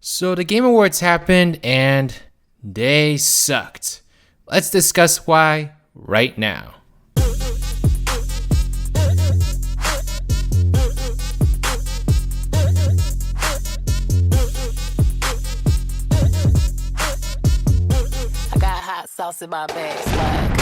So the Game Awards happened and they sucked. Let's discuss why right now. I got hot sauce in my bag, swag.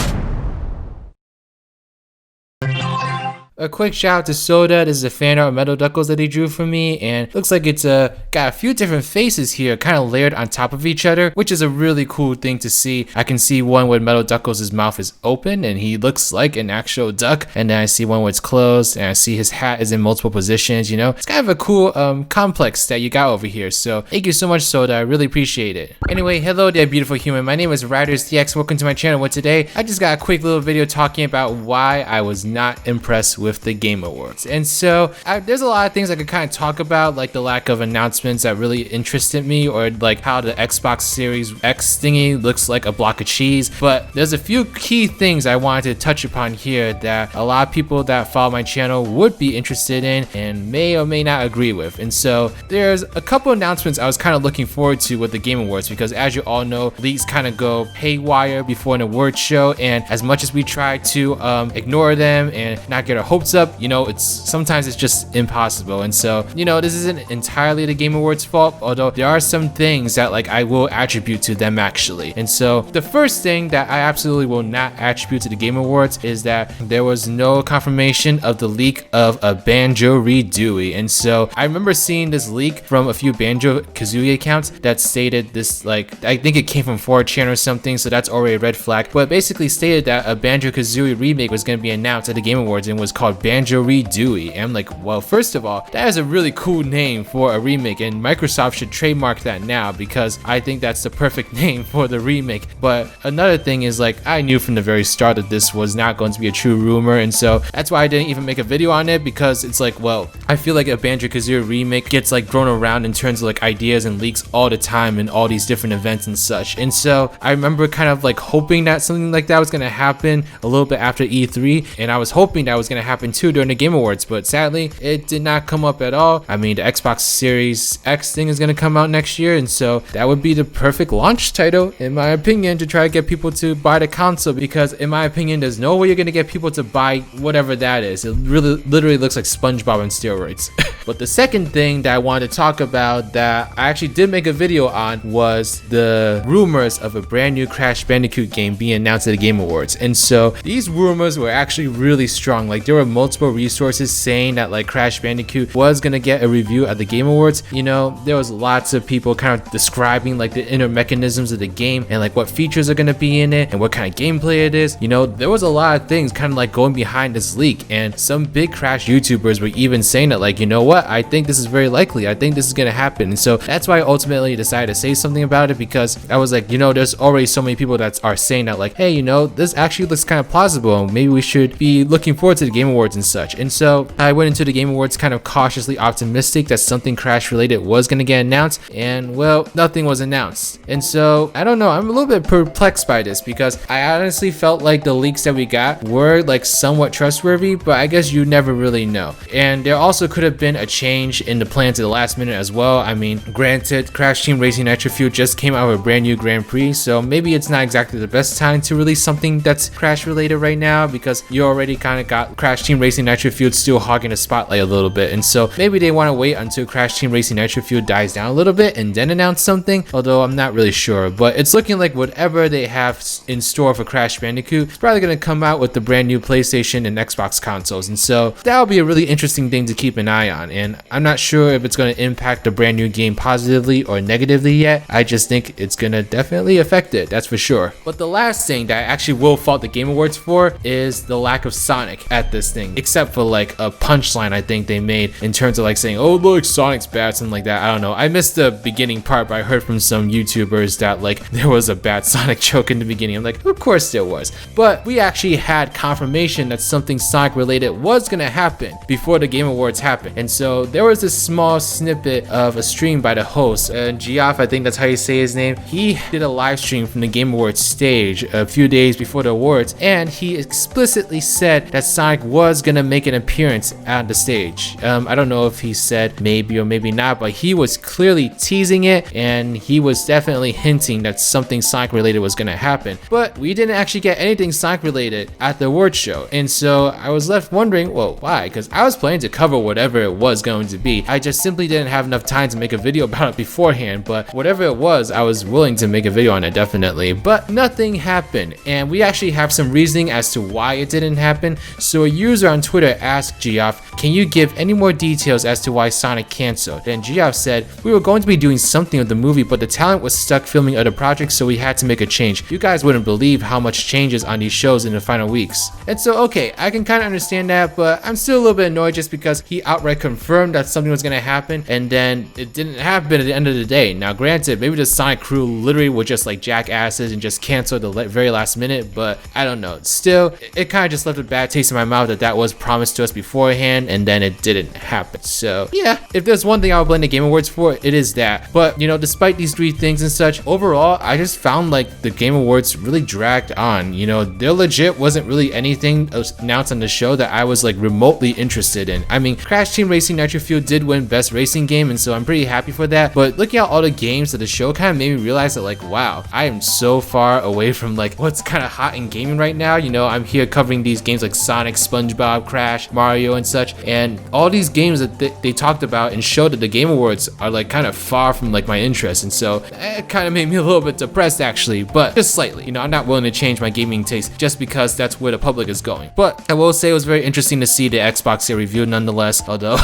A quick shout out to Soda. This is a fan art of Metal Duckles that he drew for me, and looks like it's got a few different faces here, kind of layered on top of each other, which is a really cool thing to see. I can see one where Metal Duckles' mouth is open and he looks like an actual duck, and then I see one where it's closed, and I see his hat is in multiple positions. You know, it's kind of a cool complex that you got over here. So thank you so much, Soda. I really appreciate it. Anyway, hello there, beautiful human. My name is RidersDX. Welcome to my channel. Where today I just got a quick little video talking about why I was not impressed with the Game Awards. And so there's a lot of things I could kind of talk about, like the lack of announcements that really interested me, or like how the Xbox Series X thingy looks like a block of cheese. But there's a few key things I wanted to touch upon here that a lot of people that follow my channel would be interested in and may or may not agree with. And so there's a couple announcements I was kind of looking forward to with the Game Awards, because as you all know, leaks kind of go haywire before an award show, and as much as we try to ignore them and not get our hopes up, you know, sometimes it's just impossible. And so, you know, this isn't entirely the Game Awards fault, although there are some things that like I will attribute to them actually. And so the first thing that I absolutely will not attribute to the Game Awards is that there was no confirmation of the leak of a Banjo Redewey. And so I remember seeing this leak from a few Banjo Kazooie accounts that stated this, like, I think it came from 4chan or something, so that's already a red flag, but basically stated that a Banjo Kazooie remake was going to be announced at the Game Awards and was called Banjo Redewey. And I'm like, well, first of all, that is a really cool name for a remake, and Microsoft should trademark that now, because I think that's the perfect name for the remake. But another thing is, like, I knew from the very start that this was not going to be a true rumor, and so that's why I didn't even make a video on it, because it's like, well, I feel like a Banjo-Kazooie remake gets like thrown around in terms of like ideas and leaks all the time in all these different events and such. And so I remember kind of like hoping that something like that was going to happen a little bit after E3, and I was hoping that was going to happen too during the Game Awards, but sadly it did not come up at all. I mean, the Xbox Series X thing is going to come out next year, and so that would be the perfect launch title in my opinion to try to get people to buy the console, because in my opinion there's no way you're going to get people to buy whatever that is. It really literally looks like SpongeBob on steroids. But the second thing that I wanted to talk about that I actually did make a video on was the rumors of a brand new Crash Bandicoot game being announced at the Game Awards. And so these rumors were actually really strong. Like, there were multiple resources saying that like Crash Bandicoot was gonna get a review at the Game Awards. You know, there was lots of people kind of describing like the inner mechanisms of the game and like what features are gonna be in it and what kind of gameplay it is. You know, there was a lot of things kind of like going behind this leak, and some big Crash YouTubers were even saying that, like, you know what, I think this is very likely, I think this is gonna happen. And so that's why I ultimately decided to say something about it, because I was like, you know, there's already so many people that are saying that, like, hey, you know, this actually looks kind of plausible, maybe we should be looking forward to the Game Awards and such. And so I went into the Game Awards kind of cautiously optimistic that something Crash related was gonna get announced, and well, nothing was announced. And so I don't know, I'm a little bit perplexed by this, because I honestly felt like the leaks that we got were like somewhat trustworthy, but I guess you never really know. And there also could have been a change in the plans at the last minute as well. I mean, granted, Crash Team Racing Nitro Fuel just came out with a brand new Grand Prix, so maybe it's not exactly the best time to release something that's Crash related right now, because you already kind of got Crash Team Racing Nitro Fuel still hogging the spotlight a little bit. And so maybe they want to wait until Crash Team Racing Nitro Fuel dies down a little bit and then announce something, although I'm not really sure. But it's looking like whatever they have in store for Crash Bandicoot is probably going to come out with the brand new PlayStation and Xbox consoles. And so that'll be a really interesting thing to keep an eye on, and I'm not sure if it's going to impact the brand new game positively or negatively yet. I just think it's going to definitely affect it, that's for sure. But the last thing that I actually will fault the Game Awards for is the lack of Sonic at this thing, except for like a punchline I think they made in terms of like saying, oh look, Sonic's bad, something like that. I don't know, I missed the beginning part, but I heard from some YouTubers that like there was a bad Sonic joke in the beginning. I'm like, of course there was, but we actually had confirmation that something Sonic related was gonna happen before the Game Awards happened. And so so there was this small snippet of a stream by the host, Geoff, I think that's how you say his name. He did a live stream from the Game Awards stage a few days before the awards, and he explicitly said that Sonic was gonna make an appearance at the stage. I don't know if he said maybe or maybe not, but he was clearly teasing it, and he was definitely hinting that something Sonic related was gonna happen. But we didn't actually get anything Sonic related at the awards show, and so I was left wondering, well, why? Because I was planning to cover whatever it was going to be. I just simply didn't have enough time to make a video about it beforehand, but whatever it was, I was willing to make a video on it definitely. But nothing happened, and we actually have some reasoning as to why it didn't happen. So a user on Twitter asked Geoff, can you give any more details as to why Sonic canceled? Then Geoff said, we were going to be doing something with the movie, but the talent was stuck filming other projects, so we had to make a change. You guys wouldn't believe how much changes on these shows in the final weeks. And so, okay, I can kind of understand that, but I'm still a little bit annoyed just because he outright confirmed that something was going to happen, and then it didn't happen at the end of the day. Now, granted, maybe the Sonic crew literally were just like jackasses and just canceled the very last minute, but I don't know. Still, it kind of just left a bad taste in my mouth that was promised to us beforehand, and then it didn't happen. So, yeah, if there's one thing I would blame the Game Awards for, it is that. But, you know, despite these three things and such, overall, I just found like the Game Awards really dragged on. You know, there legit wasn't really anything announced on the show that I was like remotely interested in. I mean, Crash Team Racing Nitro Fuel did win Best Racing Game, and so I'm pretty happy for that. But looking at all the games of the show kind of made me realize that like, wow, I am so far away from like what's kind of hot in gaming right now. You know, I'm here covering these games like Sonic, SpongeBob, Crash, Mario, and such, and all these games that they talked about and showed at the Game Awards are like kind of far from like my interest, and so it kind of made me a little bit depressed actually, but just slightly. You know, I'm not willing to change my gaming taste just because that's where the public is going. But I will say it was very interesting to see the Xbox here review nonetheless, although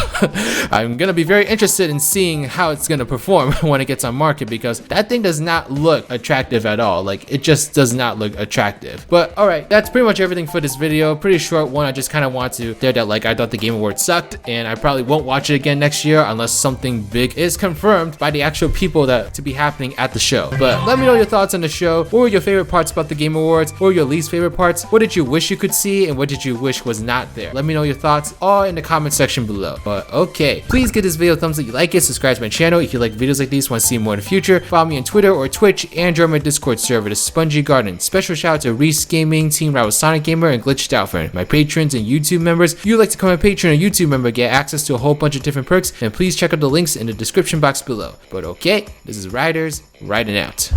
I'm gonna be very interested in seeing how it's gonna perform when it gets on market, because that thing does not look attractive at all. Like, it just does not look attractive. But alright, that's pretty much everything for this video. Pretty short one. I just kind of want to say that like I thought the Game Awards sucked, and I probably won't watch it again next year unless something big is confirmed by the actual people that to be happening at the show. But let me know your thoughts on the show. What were your favorite parts about the Game Awards? What were your least favorite parts? What did you wish you could see, and what did you wish was not there? Let me know your thoughts all in the comment section below. But okay, please give this video a thumbs up if you like it, subscribe to my channel if you like videos like these, want to see more in the future. Follow me on Twitter or Twitch, and join my Discord server, the Spongy Garden. Special shout out to Reese Gaming, Team Rival Sonic Gamer, and Glitched Outfit, my patrons and YouTube members. If you'd like to become a patron or YouTube member, get access to a whole bunch of different perks, and please check out the links in the description box below. But okay, this is Riders, riding out.